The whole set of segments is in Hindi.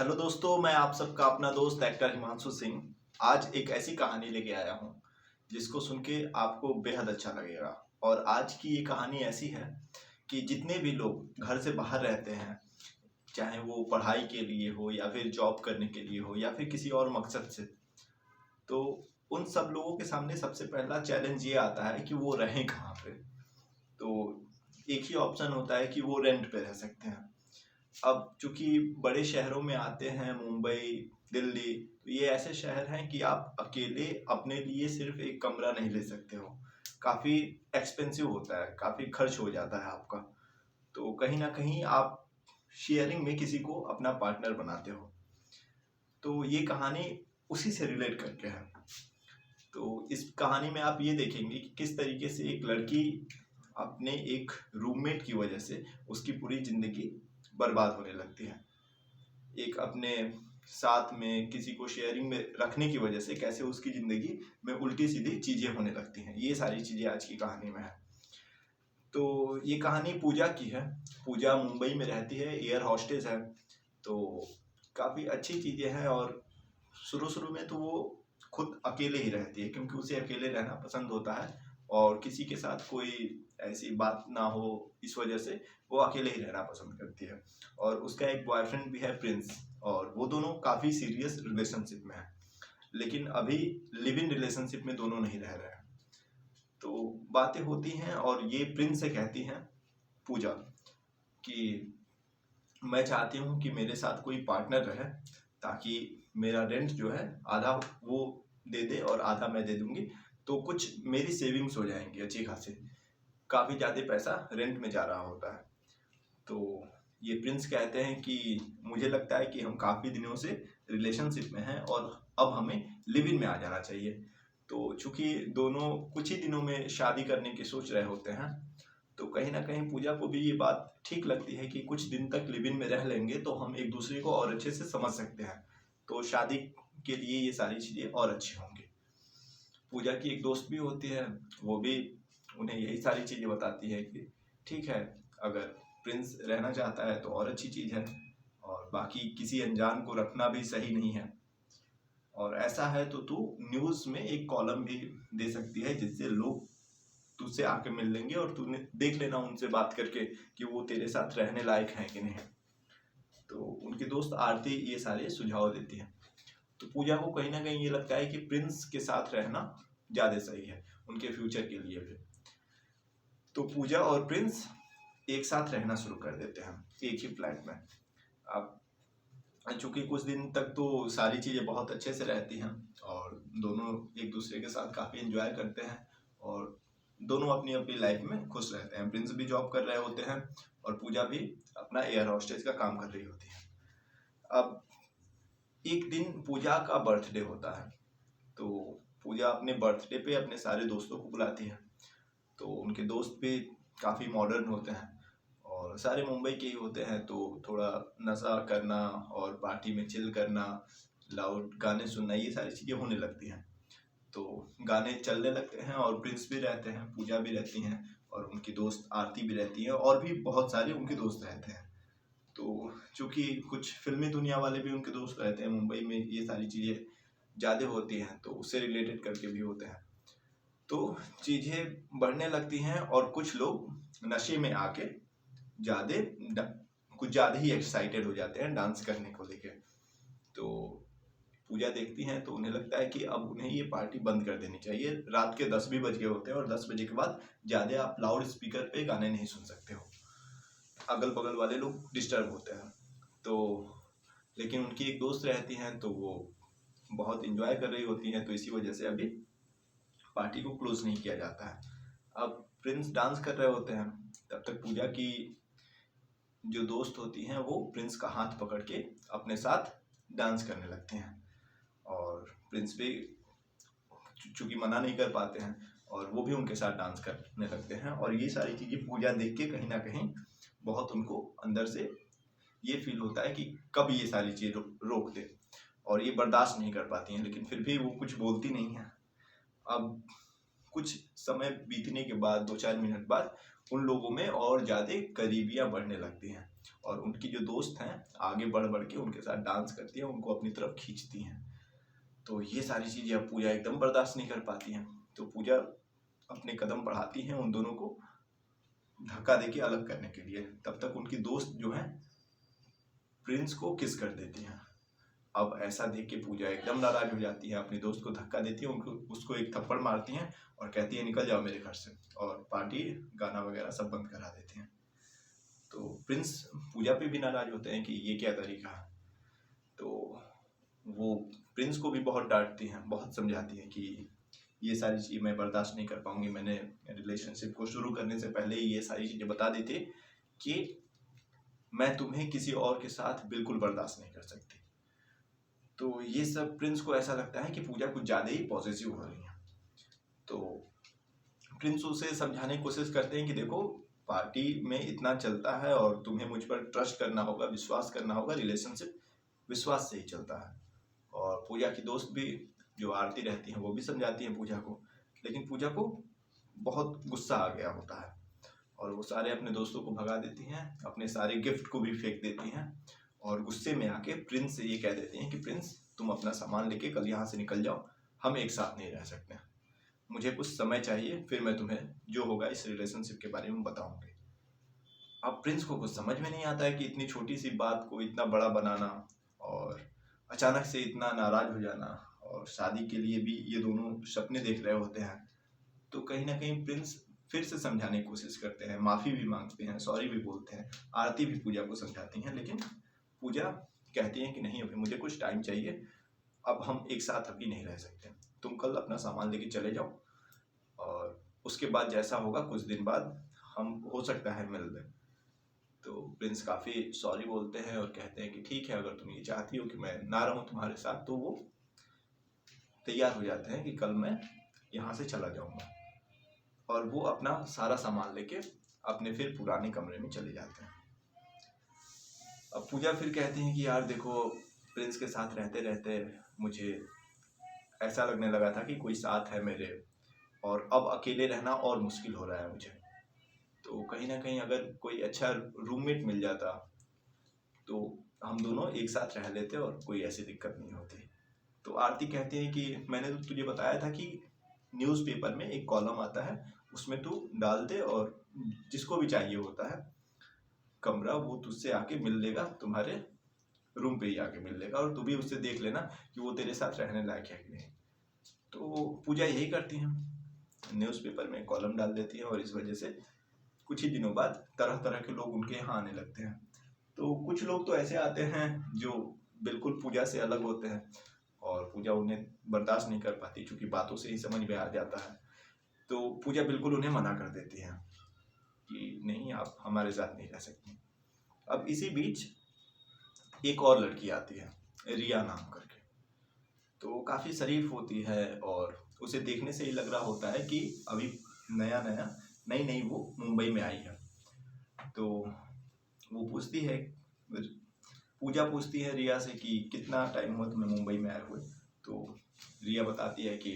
हेलो दोस्तों, मैं आप सबका अपना दोस्त एक्टर हिमांशु सिंह आज एक ऐसी कहानी लेके आया हूँ जिसको सुन के आपको बेहद अच्छा लगेगा। और आज की ये कहानी ऐसी है कि जितने भी लोग घर से बाहर रहते हैं, चाहे वो पढ़ाई के लिए हो या फिर जॉब करने के लिए हो या फिर किसी और मकसद से, तो उन सब लोगों के सामने सबसे पहला चैलेंज ये आता है कि वो रहें कहाँ पे। तो एक ही ऑप्शन होता है कि वो रेंट पे रह सकते हैं। अब चूंकि बड़े शहरों में आते हैं, मुंबई, दिल्ली, तो ये ऐसे शहर हैं कि आप अकेले अपने लिए सिर्फ एक कमरा नहीं ले सकते हो। काफ़ी एक्सपेंसिव होता है, काफ़ी खर्च हो जाता है आपका। तो कहीं ना कहीं आप शेयरिंग में किसी को अपना पार्टनर बनाते हो। तो ये कहानी उसी से रिलेट करके है। तो इस कहानी में आप ये देखेंगे कि किस तरीके से एक लड़की अपने एक रूममेट की वजह से उसकी पूरी जिंदगी बर्बाद होने लगती है। एक अपने साथ में किसी को शेयरिंग में रखने की वजह से कैसे उसकी जिंदगी में उल्टी सीधी चीजें होने लगती हैं, ये सारी चीजें आज की कहानी में है। तो ये कहानी पूजा की है। पूजा मुंबई में रहती है, एयर हॉस्टेस है। तो काफी अच्छी चीजें हैं। और शुरू शुरू में तो वो खुद अकेले ही रहती है क्योंकि उसे अकेले रहना पसंद होता है और किसी के साथ कोई ऐसी बात ना हो, इस वजह से वो अकेले ही रहना पसंद करती है। और उसका एक बॉयफ्रेंड भी है, प्रिंस, और वो दोनों काफ़ी सीरियस रिलेशनशिप में है, लेकिन अभी लिव इन रिलेशनशिप में दोनों नहीं रह रहे हैं। तो बातें होती हैं और ये प्रिंस से कहती हैं पूजा कि मैं चाहती हूँ कि मेरे साथ कोई पार्टनर रहे ताकि मेरा रेंट जो है आधा वो दे दे और आधा मैं दे दूंगी, तो कुछ मेरी सेविंग्स हो जाएंगी अच्छी खासी। काफ़ी ज़्यादा पैसा रेंट में जा रहा होता है। तो ये प्रिंस कहते हैं कि मुझे लगता है कि हम काफ़ी दिनों से रिलेशनशिप में हैं और अब हमें लिव इन में आ जाना चाहिए। तो चूंकि दोनों कुछ ही दिनों में शादी करने की सोच रहे होते हैं, तो कहीं ना कहीं पूजा को भी ये बात ठीक लगती है कि कुछ दिन तक लिव इन में रह लेंगे तो हम एक दूसरे को और अच्छे से समझ सकते हैं। तो शादी के लिए ये सारी चीज़ें और अच्छी होंगी। पूजा की एक दोस्त भी होती है, वो भी उन्हें यही सारी चीज़ें बताती है कि ठीक है, अगर प्रिंस रहना चाहता है तो और अच्छी चीज़ है, और बाकी किसी अनजान को रखना भी सही नहीं है। और ऐसा है तो तू न्यूज़ में एक कॉलम भी दे सकती है जिससे लोग तुझसे आके मिल लेंगे और तूने देख लेना उनसे बात करके कि वो तेरे साथ रहने लायक हैं कि नहीं। तो उनकी दोस्त आरती ये सारे सुझाव देती है। तो पूजा को कहीं ना कहीं ये लगता है कि प्रिंस के साथ रहना ज़्यादा सही है उनके फ्यूचर के लिए भी। तो पूजा और प्रिंस एक साथ रहना शुरू कर देते हैं एक ही फ्लैट में। अब चूंकि कुछ दिन तक तो सारी चीज़ें बहुत अच्छे से रहती हैं और दोनों एक दूसरे के साथ काफ़ी एंजॉय करते हैं और दोनों अपनी अपनी लाइफ में खुश रहते हैं। प्रिंस भी जॉब कर रहे होते हैं और पूजा भी अपना एयर हॉस्टेस का काम कर रही होती है। अब एक दिन पूजा का बर्थडे होता है। तो पूजा अपने बर्थडे पे अपने सारे दोस्तों को बुलाती है। तो उनके दोस्त भी काफ़ी मॉडर्न होते हैं और सारे मुंबई के ही होते हैं। तो थोड़ा नशा करना और पार्टी में चिल करना, लाउड गाने सुनना, ये सारी चीज़ें होने लगती हैं। तो गाने चलने लगते हैं और प्रिंस भी रहते हैं, पूजा भी रहती हैं और उनकी दोस्त आरती भी रहती है और भी बहुत सारे उनके दोस्त रहते हैं। तो चूंकि कुछ फिल्मी दुनिया वाले भी उनके दोस्त रहते हैं, मुंबई में ये सारी चीज़ें ज़्यादा होती हैं तो उससे रिलेटेड करके भी होते हैं। तो चीज़ें बढ़ने लगती हैं और कुछ लोग नशे में आके ज़्यादा कुछ ज़्यादा ही एक्साइटेड हो जाते हैं डांस करने को लेके। तो पूजा देखती हैं तो उन्हें लगता है कि अब उन्हें ये पार्टी बंद कर देनी चाहिए। रात के 10 भी बज गए होते हैं और 10 बजे के बाद ज़्यादा आप लाउड स्पीकर पे गाने नहीं सुन सकते हो, अगल बगल वाले लोग डिस्टर्ब होते हैं। तो लेकिन उनकी एक दोस्त रहती हैं तो वो बहुत इंजॉय कर रही होती हैं, तो इसी वजह से अभी पार्टी को क्लोज नहीं किया जाता है। अब प्रिंस डांस कर रहे होते हैं, तब तक पूजा की जो दोस्त होती हैं वो प्रिंस का हाथ पकड़ के अपने साथ डांस करने लगते हैं और प्रिंस भी चूंकि मना नहीं कर पाते हैं और वो भी उनके साथ डांस करने लगते हैं। और ये सारी चीज़ें पूजा देख के कहीं ना कहीं बहुत उनको अंदर से ये फील होता है कि कब ये सारी चीज़ रोक दे, और ये बर्दाश्त नहीं कर पाती हैं, लेकिन फिर भी वो कुछ बोलती नहीं है। अब कुछ समय बीतने के बाद 2-4 मिनट बाद उन लोगों में और ज़्यादा करीबियाँ बढ़ने लगती हैं और उनकी जो दोस्त हैं आगे बढ़ बढ़ के उनके साथ डांस करती हैं, उनको अपनी तरफ खींचती हैं। तो ये सारी चीज़ें अब पूजा एकदम बर्दाश्त नहीं कर पाती हैं। तो पूजा अपने कदम बढ़ाती हैं उन दोनों को धक्का देके अलग करने के लिए। तब तक उनकी दोस्त जो है प्रिंस को किस कर देती हैं। अब ऐसा देख के पूजा एकदम नाराज हो जाती है, अपनी दोस्त को धक्का देती है, उनको उसको एक थप्पड़ मारती हैं और कहती है निकल जाओ मेरे घर से, और पार्टी गाना वगैरह सब बंद करा देती हैं। तो प्रिंस पूजा पे भी नाराज होते हैं कि ये क्या तरीका है। तो वो प्रिंस को भी बहुत डांटती हैं, बहुत समझाती हैं कि ये सारी चीज़ मैं बर्दाश्त नहीं कर पाऊंगी, मैंने रिलेशनशिप को शुरू करने से पहले ही ये सारी चीज़ें बता देती कि मैं तुम्हें किसी और के साथ बिल्कुल बर्दाश्त नहीं कर सकती। तो ये सब प्रिंस को ऐसा लगता है कि पूजा कुछ ज़्यादा ही पॉजिटिव हो रही है। तो प्रिंस उसे समझाने की कोशिश करते हैं कि देखो पार्टी में इतना चलता है और तुम्हें मुझ पर ट्रस्ट करना होगा, विश्वास करना होगा, रिलेशनशिप विश्वास से ही चलता है। और पूजा की दोस्त भी जो आरती रहती हैं वो भी समझाती हैं पूजा को, लेकिन पूजा को बहुत गुस्सा आ गया होता है और वो सारे अपने दोस्तों को भगा देती हैं, अपने सारे गिफ्ट को भी फेंक देती हैं और गुस्से में आके प्रिंस से ये कह देती हैं कि प्रिंस तुम अपना सामान लेके कल यहाँ से निकल जाओ, हम एक साथ नहीं रह सकते, मुझे कुछ समय चाहिए, फिर मैं तुम्हें जो होगा इस रिलेशनशिप के बारे में बताऊंगी। अब प्रिंस को कुछ समझ में नहीं आता है कि इतनी छोटी सी बात को इतना बड़ा बनाना और अचानक से इतना नाराज हो जाना, और शादी के लिए भी ये दोनों सपने देख रहे होते हैं। तो कहीं ना कहीं प्रिंस फिर से समझाने की कोशिश करते हैं, माफ़ी भी मांगते हैं, सॉरी भी बोलते हैं, आरती भी पूजा को समझाती हैं, लेकिन पूजा कहती है कि नहीं अभी मुझे कुछ टाइम चाहिए, अब हम एक साथ अभी नहीं रह सकते, तुम कल अपना सामान लेके चले जाओ और उसके बाद जैसा होगा कुछ दिन बाद हम हो सकता है मिल लें। तो प्रिंस काफ़ी सॉरी बोलते हैं और कहते हैं कि ठीक है, अगर तुम ये चाहती हो कि मैं ना रहूं तुम्हारे साथ, तो वो तैयार हो जाते हैं कि कल मैं यहाँ से चला जाऊँगा, और वो अपना सारा सामान लेके अपने फिर पुराने कमरे में चले जाते हैं। अब पूजा फिर कहती हैं कि यार देखो प्रिंस के साथ रहते रहते मुझे ऐसा लगने लगा था कि कोई साथ है मेरे, और अब अकेले रहना और मुश्किल हो रहा है मुझे। तो कहीं ना कहीं अगर कोई अच्छा रूममेट मिल जाता तो हम दोनों एक साथ रह लेते और कोई ऐसी दिक्कत नहीं होती। तो आरती कहती है कि मैंने तो तुझे बताया था कि न्यूज़पेपर में एक कॉलम आता है, उसमें तू डाल दे और जिसको भी चाहिए होता है कमरा वो तुझसे आके मिल लेगा, तुम्हारे रूम पे ही आके मिल लेगा, और तू भी उससे देख लेना कि वो तेरे साथ रहने लायक है कि नहीं। तो पूजा यही करती हैं, न्यूज़पेपर में कॉलम डाल देती हैं और इस वजह से कुछ ही दिनों बाद तरह तरह के लोग उनके यहाँ आने लगते हैं। तो कुछ लोग तो ऐसे आते हैं जो बिल्कुल पूजा से अलग होते हैं और पूजा उन्हें बर्दाश्त नहीं कर पाती, क्योंकि बातों से ही समझ में आ जाता है। तो पूजा बिल्कुल उन्हें मना कर देती है कि नहीं आप हमारे साथ नहीं रह सकती। अब इसी बीच एक और लड़की आती है रिया नाम करके, तो काफ़ी शरीफ होती है और उसे देखने से ही लग रहा होता है कि अभी नई नई वो मुंबई में आई है। तो वो पूछती है, पूजा पूछती है रिया से कि कितना टाइम हुआ तुम्हें मुंबई में आए हुए। तो रिया बताती है कि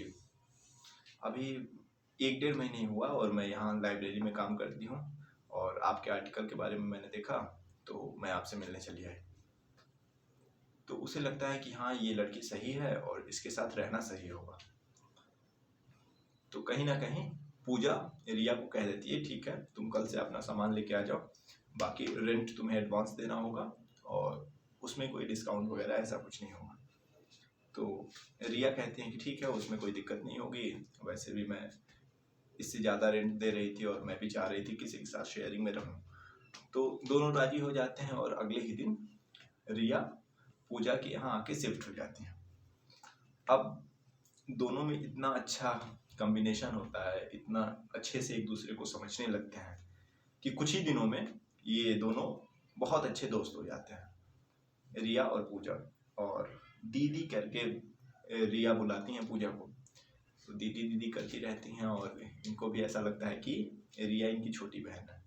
अभी 1 डेढ़ महीने ही हुआ और मैं यहाँ लाइब्रेरी में काम करती हूँ और आपके आर्टिकल के बारे में मैंने देखा तो मैं आपसे मिलने चली आई। तो उसे लगता है कि हाँ ये लड़की सही है और इसके साथ रहना सही होगा। तो कहीं ना कहीं पूजा रिया को कह देती है ठीक है तुम कल से अपना सामान लेके आ जाओ, बाकी रेंट तुम्हें एडवांस देना होगा और उसमें कोई डिस्काउंट वगैरह ऐसा कुछ नहीं होगा। तो रिया कहती हैं कि ठीक है उसमें कोई दिक्कत नहीं होगी, वैसे भी मैं इससे ज़्यादा रेंट दे रही थी और मैं भी चाह रही थी किसी के साथ शेयरिंग में रहूं। तो दोनों राजी हो जाते हैं और अगले ही दिन रिया पूजा के यहाँ आके शिफ्ट हो जाती हैं। अब दोनों में इतना अच्छा कॉम्बिनेशन होता है, इतना अच्छे से एक दूसरे को समझने लगते हैं कि कुछ ही दिनों में ये दोनों बहुत अच्छे दोस्त हो जाते हैं, रिया और पूजा। और दीदी करके रिया बुलाती हैं पूजा को, तो दीदी दीदी करती रहती हैं और इनको भी ऐसा लगता है कि रिया इनकी छोटी बहन है,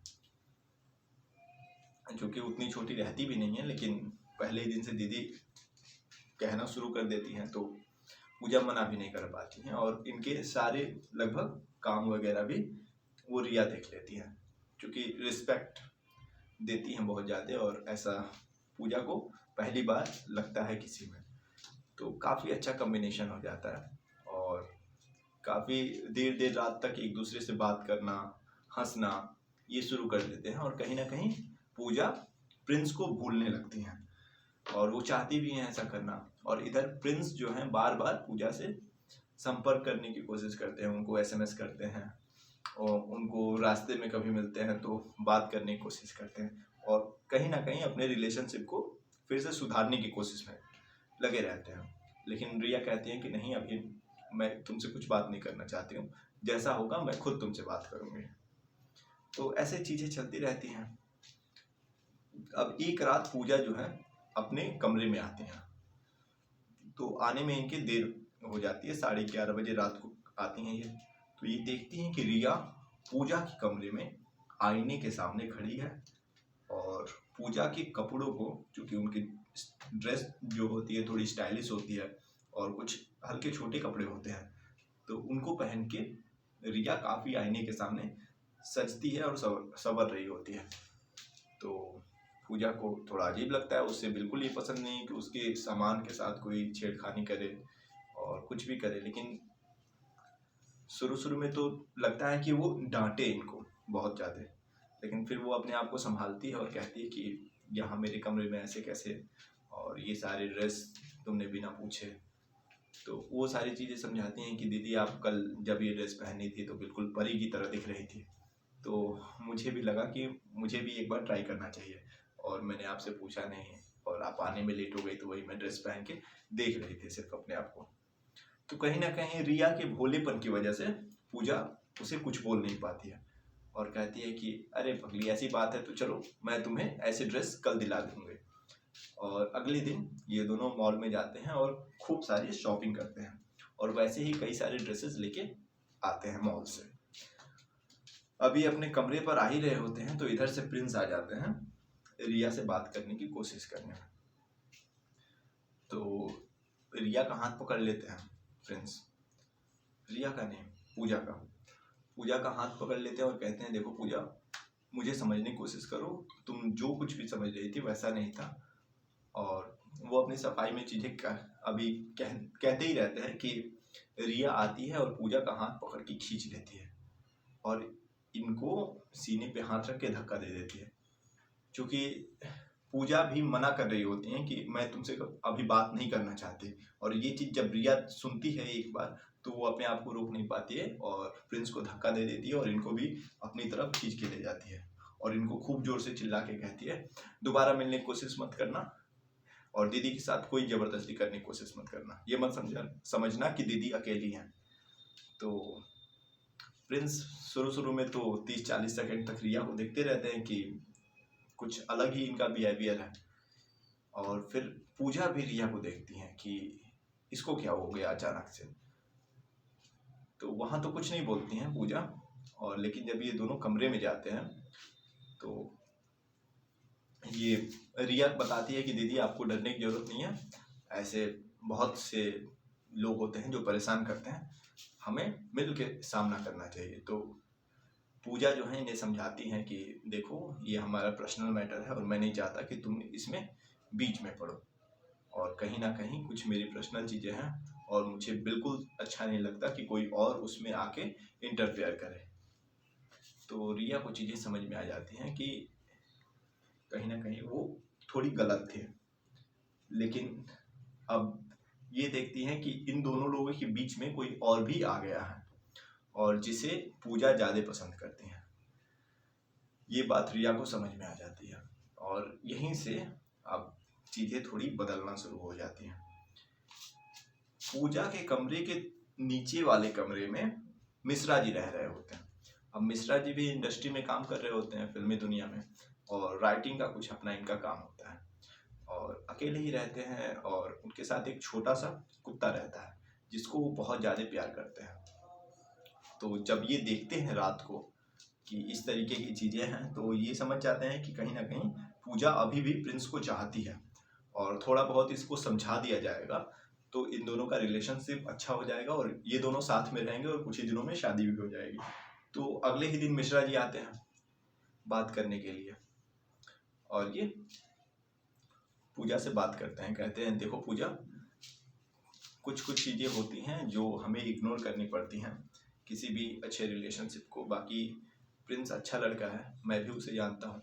जो कि उतनी छोटी रहती भी नहीं है, लेकिन पहले ही दिन से दीदी कहना शुरू कर देती हैं तो पूजा मना भी नहीं कर पाती हैं और इनके सारे लगभग काम वगैरह भी वो रिया देख लेती हैं। क्योंकि रिस्पेक्ट देती हैं बहुत ज़्यादा, और ऐसा पूजा को पहली बार लगता है किसी में, तो काफ़ी अच्छा कॉम्बिनेशन हो जाता है। और काफ़ी देर देर रात तक एक दूसरे से बात करना, हंसना, ये शुरू कर देते हैं। और कहीं ना कहीं पूजा प्रिंस को भूलने लगती हैं, और वो चाहती भी हैं ऐसा करना। और इधर प्रिंस जो हैं बार बार पूजा से संपर्क करने की कोशिश करते हैं, उनको एसएमएस करते हैं, और उनको रास्ते में कभी मिलते हैं तो बात करने की कोशिश करते हैं, और कहीं ना कहीं अपने रिलेशनशिप को फिर से सुधारने की कोशिश में लगे रहते हैं। लेकिन रिया कहती है कि नहीं, अभी मैं तुमसे कुछ बात नहीं करना चाहती हूँ, जैसा होगा मैं खुद तुमसे बात करूँगी। तो ऐसे चीज़ें चलती रहती हैं। अब एक रात पूजा जो है अपने कमरे में आती हैं, तो आने में इनकी देर हो जाती है, 11:30 बजे रात को आती हैं ये। तो ये देखती हैं कि रिया पूजा के कमरे में आईने के सामने खड़ी है, और पूजा के कपड़ों को, चूँकि उनकी ड्रेस जो होती है थोड़ी स्टाइलिश होती है और कुछ हल्के छोटे कपड़े होते हैं, तो उनको पहन के रिया काफ़ी आईने के सामने सजती है और संवर रही होती है। तो पूजा को थोड़ा अजीब लगता है, उसे बिल्कुल ही पसंद नहीं कि उसके सामान के साथ कोई छेड़खानी करे और कुछ भी करे। लेकिन शुरू में तो लगता है कि वो डांटे इनको बहुत ज़्यादा, लेकिन फिर वो अपने आप को संभालती है और कहती है कि यहाँ मेरे कमरे में ऐसे कैसे, और ये सारे ड्रेस तुमने बिना पूछे। तो वो सारी चीज़ें समझाती हैं कि दीदी आप कल जब ये ड्रेस पहनी थी तो बिल्कुल परी की तरह दिख रही थी, तो मुझे भी लगा कि मुझे भी एक बार ट्राई करना चाहिए, और मैंने आपसे पूछा नहीं, और आप आने में लेट हो गई, तो वही मैं ड्रेस पहन के देख रही थी सिर्फ अपने आप को। तो कहीं ना कहीं रिया के भोलेपन की वजह से पूजा उसे कुछ बोल नहीं पाती है, और कहती है कि अरे पगली, ऐसी बात है तो चलो मैं तुम्हें ऐसे ड्रेस कल दिला दूंगी। और अगले दिन ये दोनों मॉल में जाते हैं और खूब सारी शॉपिंग करते हैं, और वैसे ही कई सारे ड्रेसेस लेके आते हैं मॉल से। अभी अपने कमरे पर आ ही रहे होते हैं तो इधर से प्रिंस आ जाते हैं रिया से बात करने की कोशिश करने में। तो रिया का हाथ पकड़ लेते हैं प्रिंस, रिया का नहीं, पूजा का हाथ पकड़ लेते हैं और कहते हैं देखो पूजा, मुझे समझने की कोशिश करो, तुम जो कुछ भी समझ रही थी वैसा नहीं था। और वो अपनी सफाई में चीज़ें अभी कहते ही रहते हैं कि रिया आती है और पूजा का हाथ पकड़ के खींच लेती है, और इनको सीने पे हाथ रख के धक्का दे देती है, क्योंकि पूजा भी मना कर रही होती है कि मैं तुमसे अभी बात नहीं करना चाहती। और ये चीज़ जब रिया सुनती है एक बार, तो वो अपने आप को रोक नहीं पाती है और प्रिंस को धक्का दे देती है, और इनको भी अपनी तरफ खींच के ले जाती है, और इनको खूब जोर से चिल्ला के कहती है दोबारा मिलने की कोशिश मत करना, और दीदी के साथ कोई ज़बरदस्ती करने की कोशिश मत करना, ये मत समझना कि दीदी अकेली हैं। तो प्रिंस शुरू में तो 30-40 सेकंड तक रिया को देखते रहते हैं कि कुछ अलग ही इनका बिहेवियर है, और फिर पूजा भी रिया को देखती हैं कि इसको क्या हो गया अचानक से। तो वहाँ तो कुछ नहीं बोलती हैं पूजा, और लेकिन जब ये दोनों कमरे में जाते हैं तो ये रिया बताती है कि दीदी आपको डरने की ज़रूरत नहीं है, ऐसे बहुत से लोग होते हैं जो परेशान करते हैं, हमें मिल के सामना करना चाहिए। तो पूजा जो है इन्हें समझाती हैं कि देखो ये हमारा पर्सनल मैटर है, और मैं नहीं चाहता कि तुम इसमें बीच में पड़ो, और कहीं ना कहीं कुछ मेरी पर्सनल चीज़ें हैं, और मुझे बिल्कुल अच्छा नहीं लगता कि कोई और उसमें आके इंटरफेयर करे। तो रिया को चीज़ें समझ में आ जाती हैं कि कहीं ना कहीं वो थोड़ी गलत थे, लेकिन अब ये देखती हैं कि इन दोनों लोगों के बीच में कोई और भी आ गया है, और जिसे पूजा ज़्यादा पसंद करती हैं। ये बात रिया को समझ में आ जाती है, और यहीं से अब चीज़ें थोड़ी बदलना शुरू हो जाती हैं। पूजा के कमरे के नीचे वाले कमरे में मिश्रा जी रह रहे होते हैं। अब मिश्रा जी भी इंडस्ट्री में काम कर रहे होते हैं, फिल्मी दुनिया में, और राइटिंग का कुछ अपना इनका काम होता है, और अकेले ही रहते हैं, और उनके साथ एक छोटा सा कुत्ता रहता है जिसको वो बहुत ज़्यादा प्यार करते हैं। तो जब ये देखते हैं रात को कि इस तरीके की चीज़ें हैं, तो ये समझ जाते हैं कि कहीं ना कहीं पूजा अभी भी प्रिंस को चाहती है, और थोड़ा बहुत इसको समझा दिया जाएगा तो इन दोनों का रिलेशनशिप अच्छा हो जाएगा, और ये दोनों साथ में रहेंगे, और कुछ ही दिनों में शादी भी हो जाएगी। तो अगले ही दिन मिश्रा जी आते हैं, बात करने के लिए। और ये पूजा से बात करते हैं, कहते हैं देखो पूजा, कुछ कुछ चीज़ें होती हैं जो हमें इग्नोर करनी पड़ती हैं किसी भी अच्छे रिलेशनशिप को। बाकी प्रिंस अच्छा लड़का है, मैं भी उसे जानता हूँ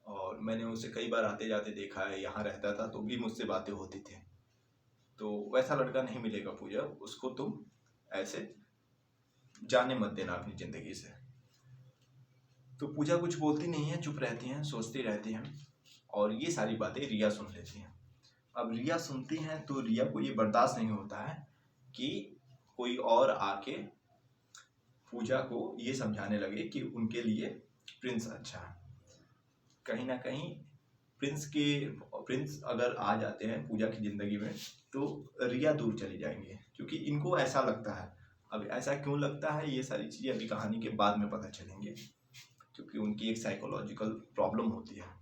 और मैंने उसे कई बार आते जाते देखा है, यहाँ रहता था तो भी मुझसे बातें होती थी। तो वैसा लड़का नहीं मिलेगा पूजा, उसको तुम ऐसे जाने मत देना अपनी ज़िंदगी से। तो पूजा कुछ बोलती नहीं है, चुप रहती हैं, सोचती रहती हैं और ये सारी बातें रिया सुन लेती हैं। अब रिया सुनती हैं तो रिया को ये बर्दाश्त नहीं होता है कि कोई और आके पूजा को ये समझाने लगे कि उनके लिए प्रिंस अच्छा है। कहीं ना कहीं प्रिंस अगर आ जाते हैं पूजा की ज़िंदगी में तो रिया दूर चली जाएंगे, क्योंकि इनको ऐसा लगता है। अब ऐसा क्यों लगता है ये सारी चीज़ें अभी कहानी के बाद में पता चलेंगे, क्योंकि उनकी एक साइकोलॉजिकल प्रॉब्लम होती है।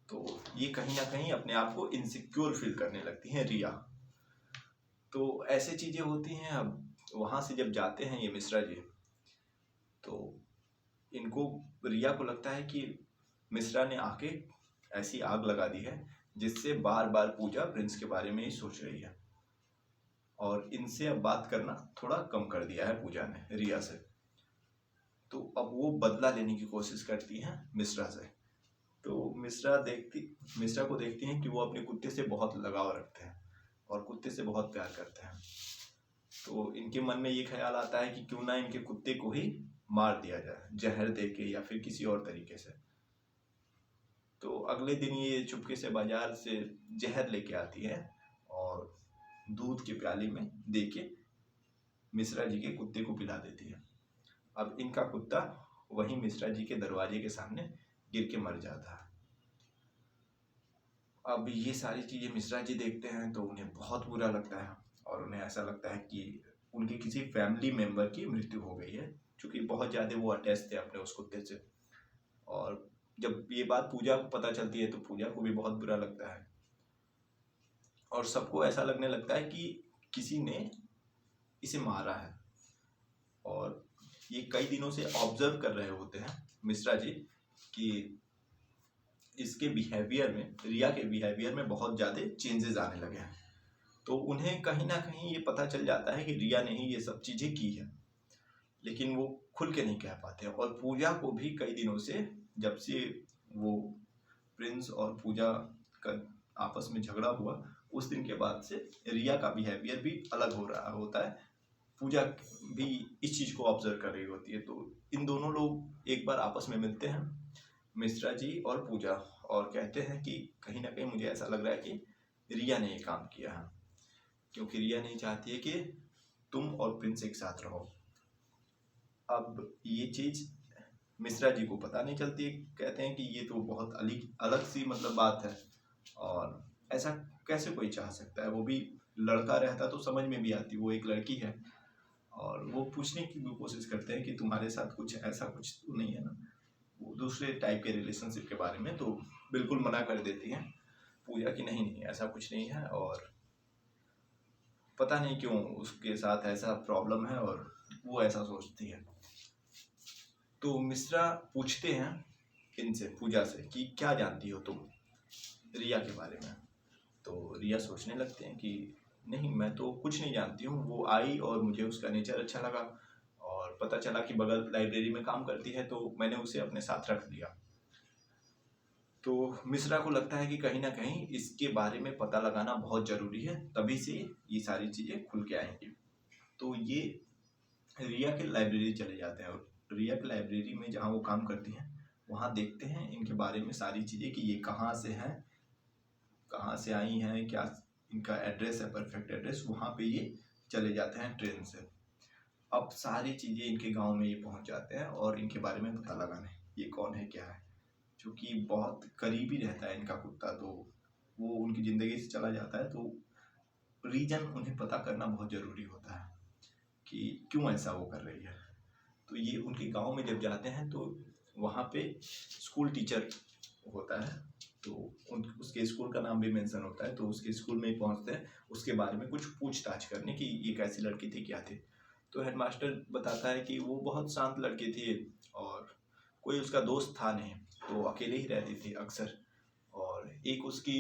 तो ये कहीं ना कहीं अपने आप को इनसिक्योर फील करने लगती हैं रिया। तो ऐसे चीज़ें होती हैं। अब वहाँ से जब जाते हैं ये मिश्रा जी, तो इनको रिया को लगता है कि मिश्रा ने आके ऐसी आग लगा दी है जिससे बार बार पूजा प्रिंस के बारे में ही सोच रही है और इनसे अब बात करना थोड़ा कम कर दिया है पूजा ने रिया से। तो अब वो बदला लेने की कोशिश करती हैं मिश्रा से। तो मिश्रा को देखती हैं कि वो अपने कुत्ते से बहुत लगाव रखते हैं और कुत्ते से बहुत प्यार करते हैं। तो इनके मन में ये ख्याल आता है कि क्यों ना इनके कुत्ते को ही मार दिया जाए, जहर दे के या फिर किसी और तरीके से। तो अगले दिन ये चुपके से बाजार से जहर लेके आती है और दूध की प्याली में दे के मिश्रा जी के कुत्ते को पिला देती है। अब इनका कुत्ता वहीं मिश्रा जी के दरवाजे के सामने गिर के मर जाता है। अब ये सारी चीज़ें मिश्रा जी देखते हैं तो उन्हें बहुत बुरा लगता है और उन्हें ऐसा लगता है कि उनके किसी फैमिली मेम्बर की मृत्यु हो गई है, क्योंकि बहुत ज़्यादा वो अटैच थे अपने उस कुत्ते से। और जब ये बात पूजा को पता चलती है तो पूजा को भी बहुत बुरा लगता है और सबको ऐसा लगने लगता है कि किसी ने इसे मारा है। और ये कई दिनों से ऑब्जर्व कर रहे होते हैं मिश्रा जी कि इसके बिहेवियर में, रिया के बिहेवियर में बहुत ज़्यादा चेंजेस आने लगे हैं। तो उन्हें कहीं ना कहीं ये पता चल जाता है कि रिया ने ही ये सब चीज़ें की है, लेकिन वो खुल के नहीं कह पाते। और पूजा को भी कई दिनों से, जब से वो प्रिंस और पूजा का आपस में झगड़ा हुआ उस दिन के बाद से रिया का बिहेवियर भी अलग हो रहा होता है। पूजा भी इस चीज़ को ऑब्जर्व कर रही होती है। तो इन दोनों लोग एक बार आपस में मिलते हैं, मिश्रा जी और पूजा, और कहते हैं कि कहीं ना कहीं मुझे ऐसा लग रहा है कि रिया ने ये काम किया है, क्योंकि रिया नहीं चाहती है कि तुम और प्रिंस एक साथ रहो। अब ये चीज़ मिश्रा जी को पता नहीं चलती है, कहते हैं कि ये तो बहुत अलग सी मतलब बात है और ऐसा कैसे कोई चाह सकता है। वो भी लड़का रहता तो समझ में भी आती, वो एक लड़की है। और वो पूछने की भी कोशिश करते हैं कि तुम्हारे साथ कुछ ऐसा कुछ तो नहीं है ना, वो दूसरे टाइप के रिलेशनशिप के बारे में। तो बिल्कुल मना कर देती हैं पूजा की नहीं नहीं ऐसा कुछ नहीं है, और पता नहीं क्यों उसके साथ ऐसा प्रॉब्लम है और वो ऐसा सोचती है। तो मिश्रा पूछते हैं इनसे, पूजा से, कि क्या जानती हो तुम रिया के बारे में। तो रिया सोचने लगते हैं कि नहीं, मैं तो कुछ नहीं जानती हूँ। वो आई और मुझे उसका नेचर अच्छा लगा और पता चला कि बगल लाइब्रेरी में काम करती है, तो मैंने उसे अपने साथ रख लिया। तो मिश्रा को लगता है कि कहीं ना कहीं इसके बारे में पता लगाना बहुत ज़रूरी है, तभी से ये सारी चीज़ें खुल के आएंगी। तो ये रिया के लाइब्रेरी चले जाते हैं और रिया के लाइब्रेरी में जहाँ वो काम करती हैं वहाँ देखते हैं इनके बारे में सारी चीज़ें, कि ये कहाँ से हैं, कहाँ से आई हैं, क्या इनका एड्रेस है, परफेक्ट एड्रेस। वहाँ पे ये चले जाते हैं ट्रेन से। अब सारी चीज़ें इनके गांव में ये पहुँच जाते हैं और इनके बारे में पता लगाने, ये कौन है क्या है। चूँकि बहुत करीबी रहता है इनका कुत्ता, तो वो उनकी ज़िंदगी से चला जाता है, तो रीज़न उन्हें पता करना बहुत ज़रूरी होता है कि क्यों ऐसा वो कर रही है। तो ये उनके गांव में जब जाते हैं तो वहाँ पे स्कूल टीचर होता है, तो उसके स्कूल का नाम भी मेंशन होता है। तो उसके स्कूल में ही पहुँचते हैं उसके बारे में कुछ पूछताछ करने की, ये कैसी लड़की थी, क्या थी। तो हेडमास्टर बताता है कि वो बहुत शांत लड़की थी और कोई उसका दोस्त था नहीं, तो अकेले ही रहती थी अक्सर। और एक उसकी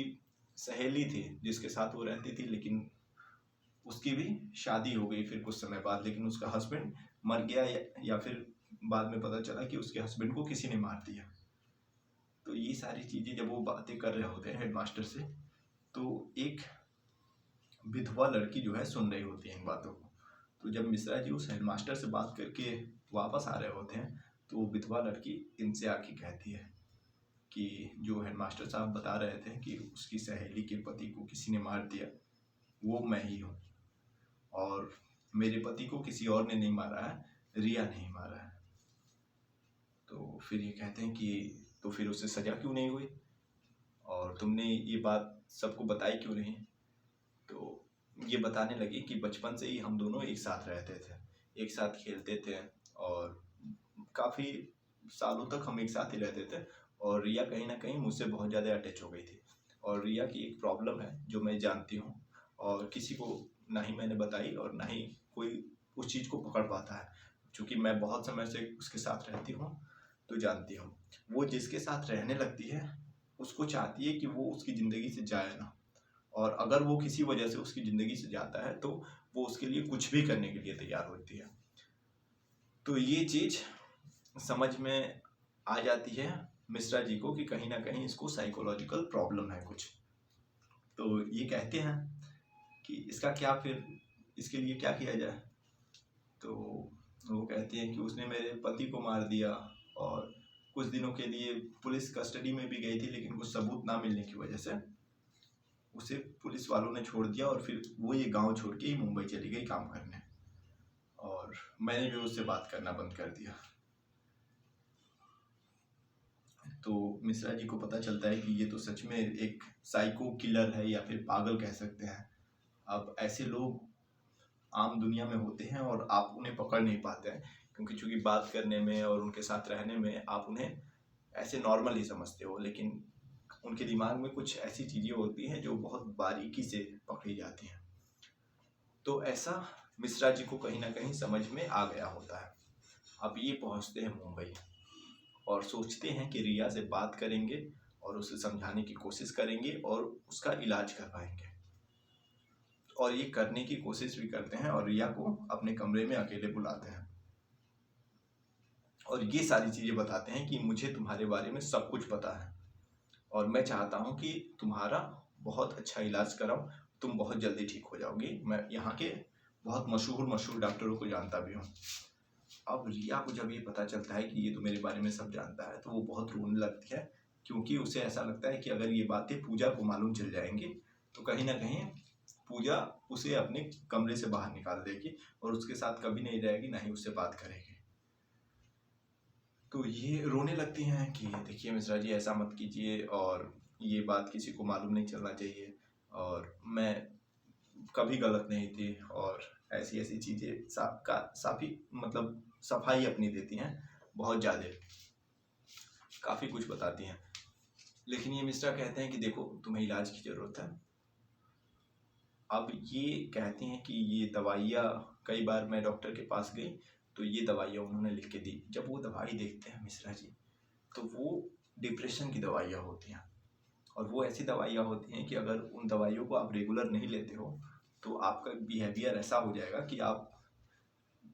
सहेली थी जिसके साथ वो रहती थी, लेकिन उसकी भी शादी हो गई फिर कुछ समय बाद, लेकिन उसका हस्बैंड मर गया या फिर बाद में पता चला कि उसके हस्बैंड को किसी ने मार दिया। तो ये सारी चीज़ें जब वो बातें कर रहे होते हैं हेडमास्टर से, तो एक विधवा लड़की जो है सुन रही होती है इन बातों को। तो जब मिश्रा जी उस हेडमास्टर से बात करके वापस आ रहे होते हैं, तो वो विधवा लड़की इनसे आके कहती है कि जो हेडमास्टर साहब बता रहे थे कि उसकी सहेली के पति को किसी ने मार दिया, वो मैं ही हूँ। और मेरे पति को किसी और ने नहीं मारा है, रिया ने ही मारा है। तो फिर ये कहते हैं कि तो फिर उसे सजा क्यों नहीं हुई, और तुमने ये बात सबको बताई क्यों नहीं। तो ये बताने लगी कि बचपन से ही हम दोनों एक साथ रहते थे, एक साथ खेलते थे, और काफ़ी सालों तक हम एक साथ ही रहते थे। और रिया कहीं ना कहीं मुझसे बहुत ज़्यादा अटैच हो गई थी। और रिया की एक प्रॉब्लम है जो मैं जानती हूँ, और किसी को ना ही मैंने बताई और ना ही कोई उस चीज़ को पकड़ पाता है, क्योंकि मैं बहुत समय से उसके साथ रहती हूँ तो जानती हूँ। वो जिसके साथ रहने लगती है उसको चाहती है कि वो उसकी ज़िंदगी से जाए ना, और अगर वो किसी वजह से उसकी ज़िंदगी से जाता है तो वो उसके लिए कुछ भी करने के लिए तैयार होती है। तो ये चीज़ समझ में आ जाती है मिश्रा जी को कि कहीं ना कहीं इसको साइकोलॉजिकल प्रॉब्लम है कुछ। तो ये कहते हैं कि इसका क्या, फिर इसके लिए क्या किया जाए। तो वो कहती हैं कि उसने मेरे पति को मार दिया, और कुछ दिनों के लिए पुलिस कस्टडी में भी गई थी, लेकिन कुछ सबूत ना मिलने की वजह से उसे पुलिस वालों ने छोड़ दिया, और फिर वो ये गांव छोड़ के ही मुंबई चली गई काम करने, और मैंने भी उससे बात करना बंद कर दिया। तो मिश्रा जी को पता चलता है कि ये तो सच में एक साइको किलर है, या फिर पागल कह सकते हैं। अब ऐसे लोग आम दुनिया में होते हैं और आप उन्हें पकड़ नहीं पाते हैं, क्योंकि चूंकि बात करने में और उनके साथ रहने में आप उन्हें ऐसे नॉर्मल ही समझते हो, लेकिन उनके दिमाग में कुछ ऐसी चीज़ें होती हैं जो बहुत बारीकी से पकड़ी जाती हैं। तो ऐसा मिश्रा जी को कहीं ना कहीं समझ में आ गया होता है। अब ये पहुंचते हैं मुंबई और सोचते हैं कि रिया से बात करेंगे और उसे समझाने की कोशिश करेंगे और उसका इलाज करवाएंगे। और ये करने की कोशिश भी करते हैं और रिया को अपने कमरे में अकेले बुलाते हैं और ये सारी चीज़ें बताते हैं कि मुझे तुम्हारे बारे में सब कुछ पता है, और मैं चाहता हूँ कि तुम्हारा बहुत अच्छा इलाज कराऊं, तुम बहुत जल्दी ठीक हो जाओगी। मैं यहाँ के बहुत मशहूर डॉक्टरों को जानता भी हूँ। अब रिया को जब ये पता चलता है कि ये तो मेरे बारे में सब जानता है, तो वो बहुत रोने लगती है, क्योंकि उसे ऐसा लगता है कि अगर ये बातें पूजा को मालूम चल जाएंगी तो कहीं ना कहीं पूजा उसे अपने कमरे से बाहर निकाल देगी और उसके साथ कभी नहीं रहेगी, ना ही उससे बात करेगी। तो ये रोने लगती हैं कि देखिए मिश्रा जी, ऐसा मत कीजिए, और ये बात किसी को मालूम नहीं चलना चाहिए, और मैं कभी गलत नहीं थी, और ऐसी ऐसी चीज़ें काफ़ी मतलब सफाई अपनी देती हैं, बहुत ज़्यादा काफ़ी कुछ बताती हैं। लेकिन ये मिश्रा कहते हैं कि देखो तुम्हें इलाज की ज़रूरत है। अब ये कहती हैं कि ये दवाइयाँ, कई बार मैं डॉक्टर के पास गई तो ये दवाइयाँ उन्होंने लिख के दी। जब वो दवाई देखते हैं मिश्रा जी, तो वो डिप्रेशन की दवाइयाँ होती हैं, और वो ऐसी दवाइयाँ होती हैं कि अगर उन दवाइयों को आप रेगुलर नहीं लेते हो तो आपका बिहेवियर ऐसा हो जाएगा कि आप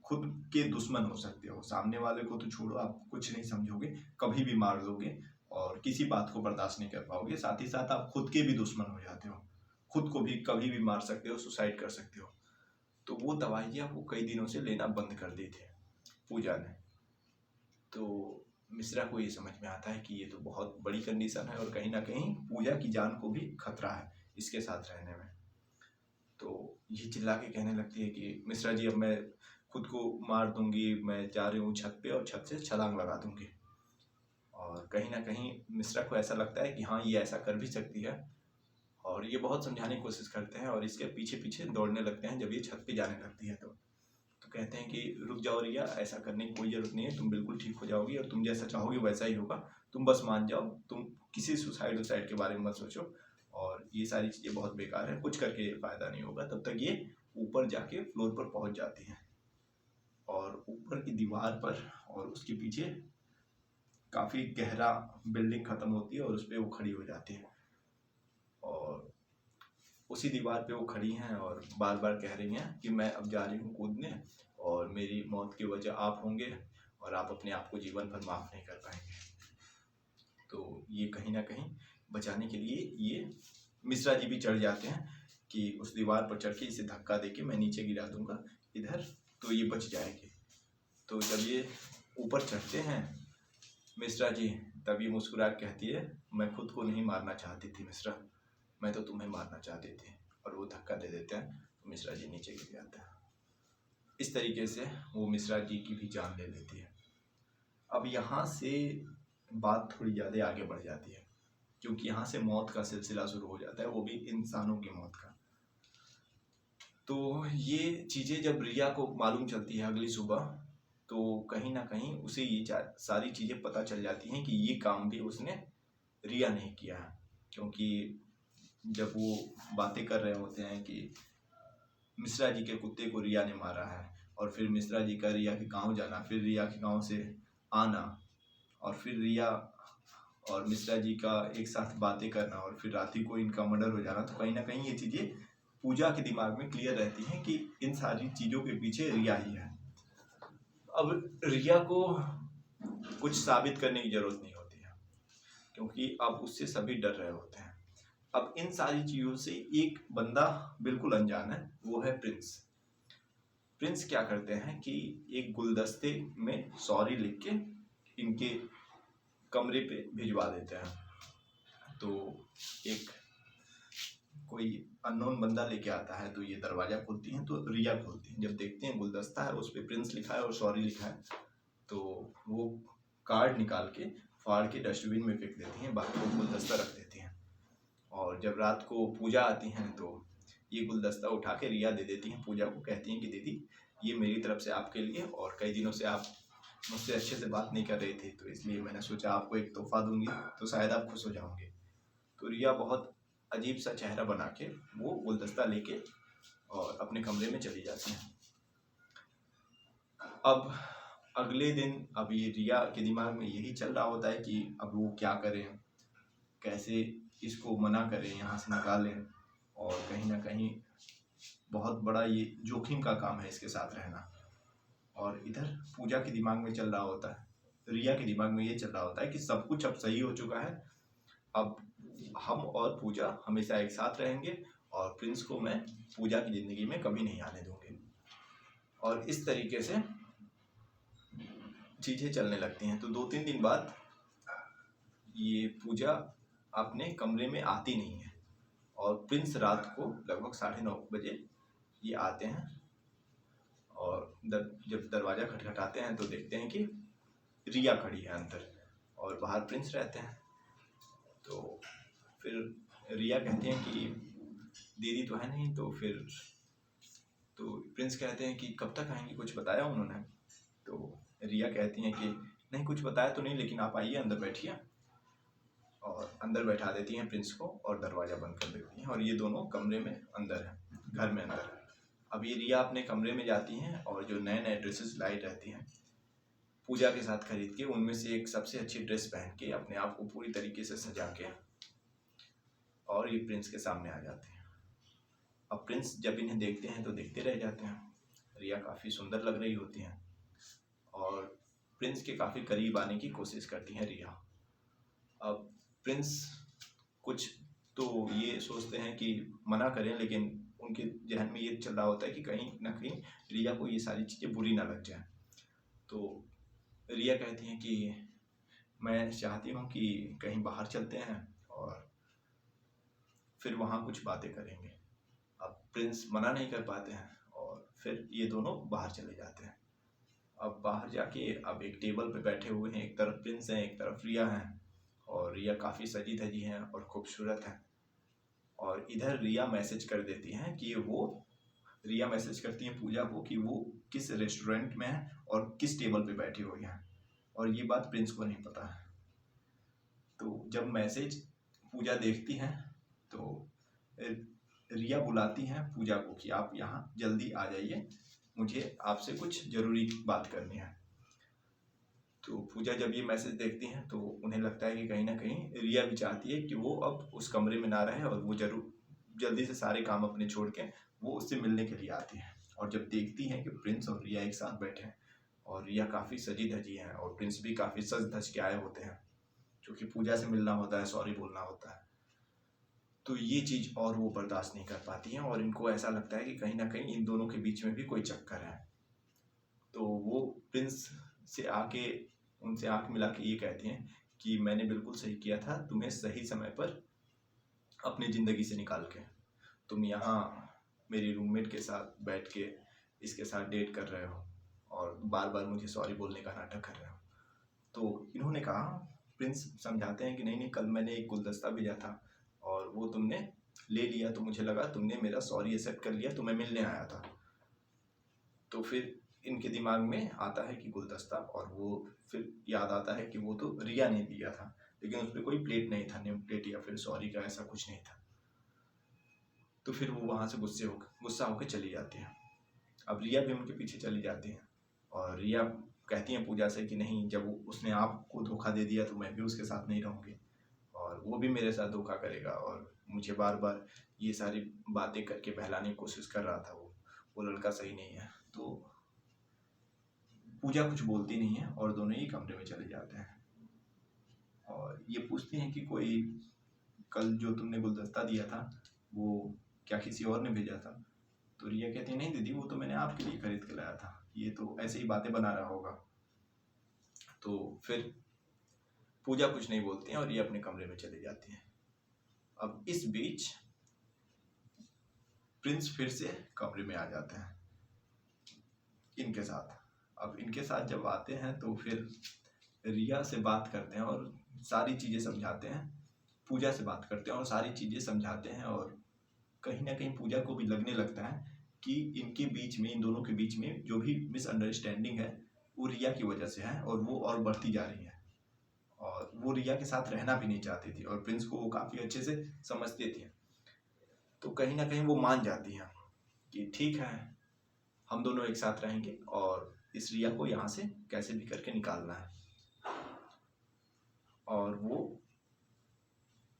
खुद के दुश्मन हो सकते हो। सामने वाले को तो छोड़ो, आप कुछ नहीं समझोगे, कभी भी मार दोगे और किसी बात को बर्दाश्त नहीं कर पाओगे। साथ ही साथ आप खुद के भी दुश्मन हो जाते हो, खुद को भी कभी भी मार सकते हो, सुसाइड कर सकते हो। तो वो दवाइयाँ वो कई दिनों से लेना बंद कर दी थी पूजा ने। तो मिश्रा को ये समझ में आता है कि ये तो बहुत बड़ी कंडीशन है और कहीं ना कहीं पूजा की जान को भी खतरा है इसके साथ रहने में। तो ये चिल्ला के कहने लगती है कि मिश्रा जी, अब मैं खुद को मार दूंगी, मैं जा रही हूँ छत पे और छत से छलांग लगा दूंगी। और कहीं ना कहीं मिश्रा को ऐसा लगता है कि हाँ, ये ऐसा कर भी सकती है, और ये बहुत समझाने की कोशिश करते हैं और इसके पीछे पीछे दौड़ने लगते हैं जब ये छत पे जाने लगती है। तो कहते हैं कि रुक जाओ रिया, ऐसा करने की कोई ज़रूरत नहीं है, तुम बिल्कुल ठीक हो जाओगी और तुम जैसा चाहोगे वैसा ही होगा, तुम बस मान जाओ, तुम किसी सुसाइड के बारे में मत सोचो, और ये सारी चीज़ें बहुत बेकार है, कुछ करके फ़ायदा नहीं होगा। तब तक ये ऊपर जाके फ्लोर पर पहुंच जाती हैं और ऊपर की दीवार पर और उसके पीछे काफ़ी गहरा बिल्डिंग ख़त्म होती है और उस पर वो खड़ी हो जाती है और उसी दीवार पे वो खड़ी हैं और बार बार कह रही हैं कि मैं अब जा रही हूँ कूदने और मेरी मौत की वजह आप होंगे और आप अपने आप को जीवन भर माफ़ नहीं कर पाएंगे। तो ये कहीं ना कहीं बचाने के लिए ये मिश्रा जी भी चढ़ जाते हैं कि उस दीवार पर चढ़ के इसे धक्का देके मैं नीचे गिरा दूंगा इधर, तो ये बच जाएगी। तो जब ये ऊपर चढ़ते हैं मिश्रा जी, तब ये मुस्कुरा के कहती है, मैं खुद को नहीं मारना चाहती थी मिश्रा, मैं तो तुम्हें मारना चाहती थी। और वो धक्का दे देते हैं तो मिश्रा जी नीचे गिर जाते हैं। इस तरीके से वो मिश्रा जी की भी जान ले लेती है। अब यहाँ से बात थोड़ी ज़्यादा आगे बढ़ जाती है क्योंकि यहाँ से मौत का सिलसिला शुरू हो जाता है, वो भी इंसानों की मौत का। तो ये चीज़ें जब रिया को मालूम चलती है अगली सुबह, तो कहीं ना कहीं उसे ये सारी चीज़ें पता चल जाती हैं कि ये काम भी उसने रिया नहीं किया है। क्योंकि जब वो बातें कर रहे होते हैं कि मिश्रा जी के कुत्ते को रिया ने मारा है और फिर मिश्रा जी का रिया के गांव जाना, फिर रिया के गांव से आना और फिर रिया और मिश्रा जी का एक साथ बातें करना और फिर रात को इनका मर्डर हो जाना, तो कहीं ना कहीं ये चीज़ें पूजा के दिमाग में क्लियर रहती हैं कि इन सारी चीज़ों के पीछे रिया ही है। अब रिया को कुछ साबित करने की जरूरत नहीं होती है क्योंकि अब उससे सभी डर रहे होते हैं। अब इन सारी चीज़ों से एक बंदा बिल्कुल अनजान है, वो है प्रिंस। प्रिंस क्या करते हैं कि एक गुलदस्ते में सॉरी लिख के इनके कमरे पे भिजवा देते हैं। तो एक कोई अननोन बंदा लेके आता है, तो ये दरवाज़ा खोलती हैं, तो रिया खोलती हैं। जब देखते हैं गुलदस्ता है, उस पर प्रिंस लिखा है और सॉरी लिखा है, तो वो कार्ड निकाल के फाड़ के डस्टबिन में फेंक देती हैं, बाकी वो गुलदस्ता रख देती हैं। और जब रात को पूजा आती हैं तो ये गुलदस्ता उठा के रिया दे देती हैं पूजा को, कहती हैं कि दीदी ये मेरी तरफ से आपके लिए, और कई दिनों से आप मुझसे अच्छे से बात नहीं कर रही थी, तो इसलिए मैंने सोचा आपको एक तोहफा दूंगी तो शायद आप खुश हो जाओगे। तो रिया बहुत अजीब सा चेहरा बना के वो गुलदस्ता लेके और अपने कमरे में चली जाती हैं। अब अगले दिन अब ये रिया के दिमाग में यही चल रहा होता है कि अब वो क्या करें, कैसे इसको मना करें, यहाँ से निकालें, और कहीं ना कहीं बहुत बड़ा ये जोखिम का काम है इसके साथ रहना। और इधर पूजा के दिमाग में चल रहा होता है, रिया के दिमाग में ये चल रहा होता है कि सब कुछ अब सही हो चुका है, अब हम और पूजा हमेशा एक साथ रहेंगे और प्रिंस को मैं पूजा की ज़िंदगी में कभी नहीं आने दूंगी। और इस तरीके से चीज़ें चलने लगती हैं। तो 2-3 दिन बाद ये पूजा अपने कमरे में आती नहीं है और प्रिंस रात को लगभग 9:30 बजे ये आते हैं और जब दरवाज़ा खटखटाते हैं तो देखते हैं कि रिया खड़ी है अंदर और बाहर प्रिंस रहते हैं। तो फिर रिया कहती हैं कि दीदी तो है नहीं, तो प्रिंस कहते हैं कि कब तक आएंगी, कुछ बताया उन्होंने? तो रिया कहती हैं कि नहीं कुछ बताया तो नहीं, लेकिन आप आइए अंदर बैठिए, और अंदर बैठा देती हैं प्रिंस को और दरवाज़ा बंद कर देती हैं और ये दोनों कमरे में अंदर हैं, घर में अंदर है। अब ये रिया अपने कमरे में जाती हैं और जो नए नए ड्रेसेस लाई रहती हैं पूजा के साथ खरीद के, उनमें से एक सबसे अच्छी ड्रेस पहन के अपने आप को पूरी तरीके से सजा के और ये प्रिंस के सामने आ जाते हैं। अब प्रिंस जब इन्हें देखते हैं तो देखते रह जाते हैं। रिया काफ़ी सुंदर लग रही होती हैं और प्रिंस के काफ़ी करीब आने की कोशिश करती हैं रिया। अब प्रिंस कुछ तो ये सोचते हैं कि मना करें, लेकिन उनके जहन में ये चल रहा होता है कि कहीं ना कहीं रिया को ये सारी चीज़ें बुरी ना लग जाए। तो रिया कहती हैं कि मैं चाहती हूँ कि कहीं बाहर चलते हैं और फिर वहाँ कुछ बातें करेंगे। अब प्रिंस मना नहीं कर पाते हैं और फिर ये दोनों बाहर चले जाते हैं। अब बाहर जाके अब एक टेबल पे बैठे हुए हैं, एक तरफ प्रिंस हैं एक तरफ रिया हैं, और रिया काफ़ी सजी धजी हैं और खूबसूरत हैं। और इधर रिया मैसेज कर देती हैं कि रिया मैसेज करती हैं पूजा को कि वो किस रेस्टोरेंट में है और किस टेबल पे बैठी हुई हैं, और ये बात प्रिंस को नहीं पता है। तो जब मैसेज पूजा देखती हैं तो रिया बुलाती हैं पूजा को कि आप यहाँ जल्दी आ जाइए, मुझे आपसे कुछ ज़रूरी बात करनी है। तो पूजा जब ये मैसेज देखती हैं तो उन्हें लगता है कि कहीं ना कहीं रिया भी चाहती है कि वो अब उस कमरे में ना रहे और वो जरूर जल्दी से सारे काम अपने छोड़ के वो उससे मिलने के लिए आती है। और जब देखती हैं कि प्रिंस और रिया एक साथ बैठे हैं और रिया काफ़ी सजी धजी है और प्रिंस भी काफ़ी सज धज के आए होते हैं, क्योंकि पूजा से मिलना होता है, सॉरी बोलना होता है, तो ये चीज़ और वो बर्दाश्त नहीं कर पाती हैं और इनको ऐसा लगता है कि कहीं ना कहीं इन दोनों के बीच में भी कोई चक्कर है। तो वो प्रिंस से आके उनसे आंख मिला के ये कहती हैं कि मैंने बिल्कुल सही किया था तुम्हें सही समय पर अपनी ज़िंदगी से निकाल के। तुम यहाँ मेरी रूममेट के साथ बैठ के इसके साथ डेट कर रहे हो और बार बार मुझे सॉरी बोलने का नाटक कर रहे हो। तो इन्होंने कहा, प्रिंस समझाते हैं कि नहीं नहीं, कल मैंने एक गुलदस्ता भेजा था और वो तुमने ले लिया, तो मुझे लगा तुमने मेरा सॉरी एक्सेप्ट कर लिया, तो मैं मिलने आया था। तो फिर इनके दिमाग में आता है कि गुलदस्ता, और वो फिर याद आता है कि वो तो रिया ने दिया था, लेकिन उस पर कोई प्लेट नहीं था, नेम प्लेट या फिर सॉरी का ऐसा कुछ नहीं था। तो फिर वो वहाँ से गुस्सा होकर चली जाती है। अब रिया भी उनके पीछे चली जाती है और रिया कहती हैं पूजा से कि नहीं, जब उसने आपको धोखा दे दिया तो मैं भी उसके साथ नहीं रहूँगी और वो भी मेरे साथ धोखा करेगा और मुझे बार बार ये सारी बातें करके बहलाने की कोशिश कर रहा था, वो लड़का सही नहीं है। तो पूजा कुछ बोलती नहीं है और दोनों ही कमरे में चले जाते हैं और ये पूछती हैं कि कोई कल जो तुमने गुलदस्ता दिया था वो क्या किसी और ने भेजा था? तो रिया कहती है नहीं दीदी, वो तो मैंने आपके लिए खरीद के लाया था, ये तो ऐसे ही बातें बना रहा होगा। तो फिर पूजा कुछ नहीं बोलती हैं और ये अपने कमरे में चली जाती हैं। अब इस बीच प्रिंस फिर से कमरे में आ जाते हैं इनके साथ। अब इनके साथ जब आते हैं तो फिर रिया से बात करते हैं और सारी चीज़ें समझाते हैं, पूजा से बात करते हैं और सारी चीज़ें समझाते हैं और कहीं ना कहीं पूजा को भी लगने लगता है कि इनके बीच में, इन दोनों के बीच में जो भी मिसअंडरस्टैंडिंग है वो रिया की वजह से है और वो और बढ़ती जा रही है और वो रिया के साथ रहना भी नहीं चाहती थी और प्रिंस को वो काफ़ी अच्छे से समझती थी। तो कहीं ना कहीं वो मान जाती हैं कि ठीक है, हम दोनों एक साथ रहेंगे और इस रिया को यहाँ से कैसे भी करके निकालना है। और वो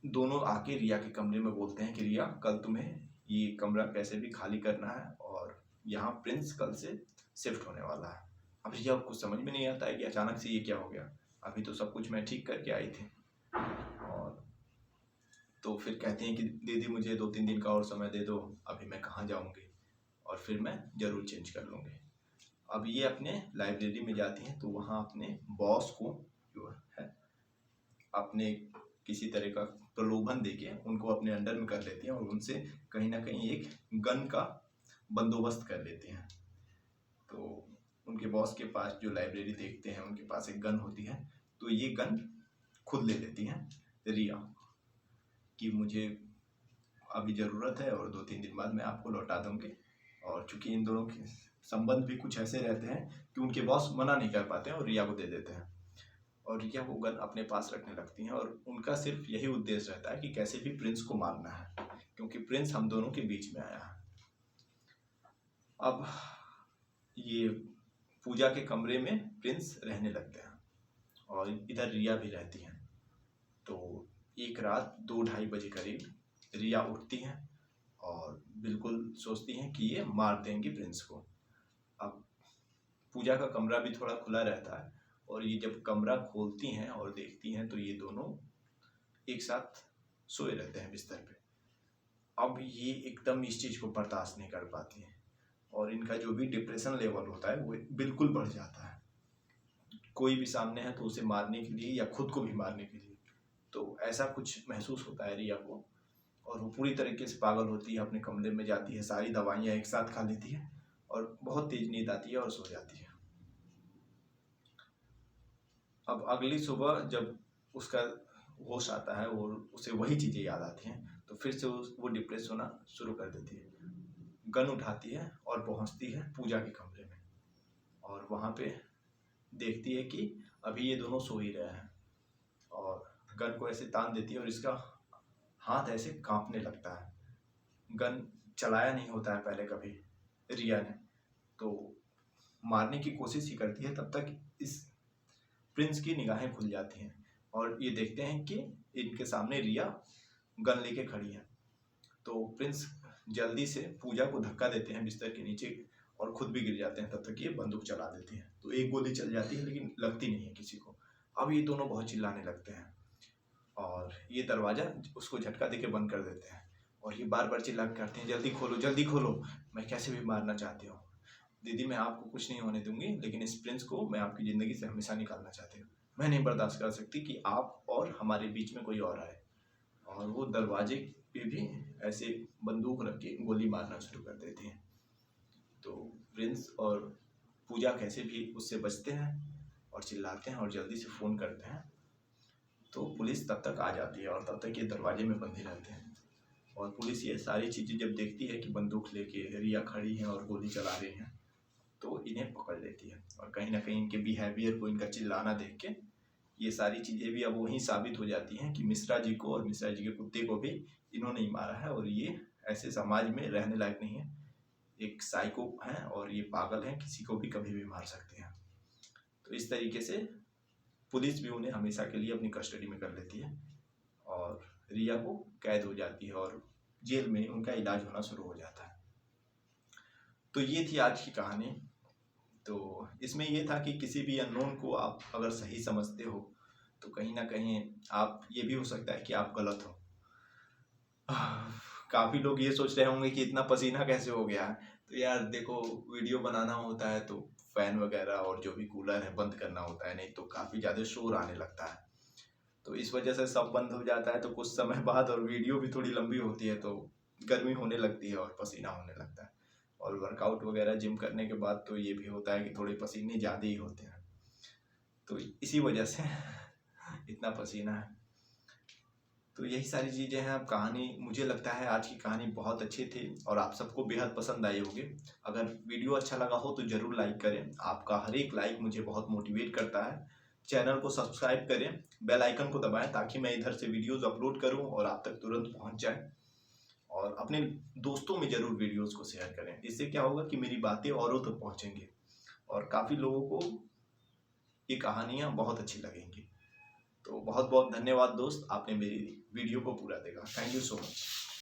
दोनों आके रिया के कमरे में बोलते हैं कि रिया, कल तुम्हें ये कमरा कैसे भी खाली करना है और यहाँ प्रिंस कल से शिफ्ट होने वाला है। अब रिया को कुछ समझ में नहीं आता है कि अचानक से ये क्या हो गया, अभी तो सब कुछ मैं ठीक करके आई थी। और तो फिर कहती हैं कि दीदी मुझे 2-3 दिन का और समय दे दो, अभी मैं कहाँ जाऊँगी और फिर मैं ज़रूर चेंज कर लूँगी। अब ये अपने लाइब्रेरी में जाती हैं तो वहाँ अपने बॉस को जो है अपने किसी तरह का प्रलोभन देके उनको अपने अंडर में कर लेती हैं और उनसे कहीं ना कहीं एक गन का बंदोबस्त कर लेती हैं। तो उनके बॉस के पास जो लाइब्रेरी देखते हैं उनके पास एक गन होती है, तो ये गन खुद ले लेती हैं रिया कि मुझे अभी ज़रूरत है और 2-3 दिन बाद मैं आपको लौटा दूँगी। और चूंकि इन दोनों के संबंध भी कुछ ऐसे रहते हैं कि उनके बॉस मना नहीं कर पाते हैं और रिया को दे देते हैं और रिया वो गन अपने पास रखने लगती हैं और उनका सिर्फ यही उद्देश्य रहता है कि कैसे भी प्रिंस को मारना है, क्योंकि प्रिंस हम दोनों के बीच में आया है। अब ये पूजा के कमरे में प्रिंस रहने लगते हैं और इधर रिया भी रहती हैं। तो एक रात 2-2:30 बजे करीब रिया उठती हैं और बिल्कुल सोचती हैं कि ये मार देंगी प्रिंस को। अब पूजा का कमरा भी थोड़ा खुला रहता है और ये जब कमरा खोलती हैं और देखती हैं तो ये दोनों एक साथ सोए रहते हैं बिस्तर पे। अब ये एकदम इस चीज़ को बर्दाश्त नहीं कर पाती हैं और इनका जो भी डिप्रेशन लेवल होता है वो बिल्कुल बढ़ जाता है। कोई भी सामने है तो उसे मारने के लिए या खुद को भी मारने के लिए, तो ऐसा कुछ महसूस होता है रिया को और वो पूरी तरीके से पागल होती है, अपने कमरे में जाती है, सारी दवाइयाँ एक साथ खा लेती है और बहुत तेज नींद आती है और सो जाती है। अब अगली सुबह जब उसका होश आता है और उसे वही चीज़ें याद आती हैं तो फिर से वो डिप्रेस होना शुरू कर देती है। गन उठाती है और पहुंचती है पूजा के कमरे में और वहाँ पे देखती है कि अभी ये दोनों सो ही रहे हैं और गन को ऐसे तान देती है और इसका हाथ ऐसे कांपने लगता है। गन चलाया नहीं होता है पहले कभी रिया ने, तो मारने की कोशिश ही करती है, तब तक इस प्रिंस की निगाहें खुल जाती हैं और ये देखते हैं कि इनके सामने रिया गन लेके खड़ी है। तो प्रिंस जल्दी से पूजा को धक्का देते हैं बिस्तर के नीचे और खुद भी गिर जाते हैं। तब तक ये बंदूक चला देती हैं। तो एक गोली चल जाती है लेकिन लगती नहीं है किसी को। अब ये दोनों बहुत चिल्लाने लगते हैं और ये दरवाज़ा उसको झटका देके बंद कर देते हैं और ये बार बार चिल्ला के कहते हैं, जल्दी खोलो, मैं कैसे भी मारना चाहती हूँ दीदी, मैं आपको कुछ नहीं होने दूंगी, लेकिन इस प्रिंस को मैं आपकी ज़िंदगी से हमेशा निकालना चाहती हूँ। मैं नहीं बर्दाश्त कर सकती कि आप और हमारे बीच में कोई और आए। और वो दरवाजे पे भी ऐसे बंदूक रख के गोली मारना शुरू कर देती हैं। तो प्रिंस और पूजा कैसे भी उससे बचते हैं और चिल्लाते हैं और जल्दी से फ़ोन करते हैं। तो पुलिस तब तक आ जाती है और तब तक ये दरवाजे में बंधे रहते हैं। और पुलिस ये सारी चीज़ें जब देखती है कि बंदूक लेके रिया खड़ी हैं और गोली चला रही हैं, तो इन्हें पकड़ लेती है। और कहीं ना कहीं इनके बिहेवियर को, इनका चिल्लाना देख के ये सारी चीज़ें भी अब वहीं साबित हो जाती हैं कि मिश्रा जी को और मिश्रा जी के कुत्ते को भी इन्होंने ही मारा है और ये ऐसे समाज में रहने लायक नहीं है। एक साइको हैं और ये पागल हैं, किसी को भी कभी भी मार सकते हैं। तो इस तरीके से पुलिस भी उन्हें हमेशा के लिए अपनी कस्टडी में कर लेती है और रिया को कैद हो जाती है और जेल में उनका इलाज होना शुरू हो जाता है। तो ये थी आज की कहानी। तो इसमें ये था कि किसी भी अननोन को आप अगर सही समझते हो तो कहीं ना कहीं आप, ये भी हो सकता है कि आप गलत हो। काफ़ी लोग ये सोच रहे होंगे कि इतना पसीना कैसे हो गया है। तो यार देखो, वीडियो बनाना होता है तो फैन वगैरह और जो भी कूलर है बंद करना होता है, नहीं तो काफ़ी ज़्यादा शोर आने लगता है। तो इस वजह से सब बंद हो जाता है। तो कुछ समय बाद, और वीडियो भी थोड़ी लंबी होती है, तो गर्मी होने लगती है और पसीना होने लगता है। और वर्कआउट वगैरह जिम करने के बाद तो ये भी होता है कि थोड़े पसीने ज़्यादा ही होते हैं। तो इसी वजह से इतना पसीना है। तो यही सारी चीज़ें हैं। अब कहानी, मुझे लगता है आज की कहानी बहुत अच्छी थी और आप सबको बेहद पसंद आई होगी। अगर वीडियो अच्छा लगा हो तो ज़रूर लाइक करें। आपका हर एक लाइक मुझे बहुत मोटिवेट करता है। चैनल को सब्सक्राइब करें, बेल आइकन को दबाएं ताकि मैं इधर से वीडियोस अपलोड करूं और आप तक तुरंत पहुंच जाए। और अपने दोस्तों में ज़रूर वीडियोस को शेयर करें। इससे क्या होगा कि मेरी बातें औरों तक पहुंचेंगी और काफ़ी लोगों को ये कहानियाँ बहुत अच्छी लगेंगी। तो बहुत बहुत धन्यवाद दोस्त, आपने मेरी वीडियो को पूरा देखा। Thank you so much.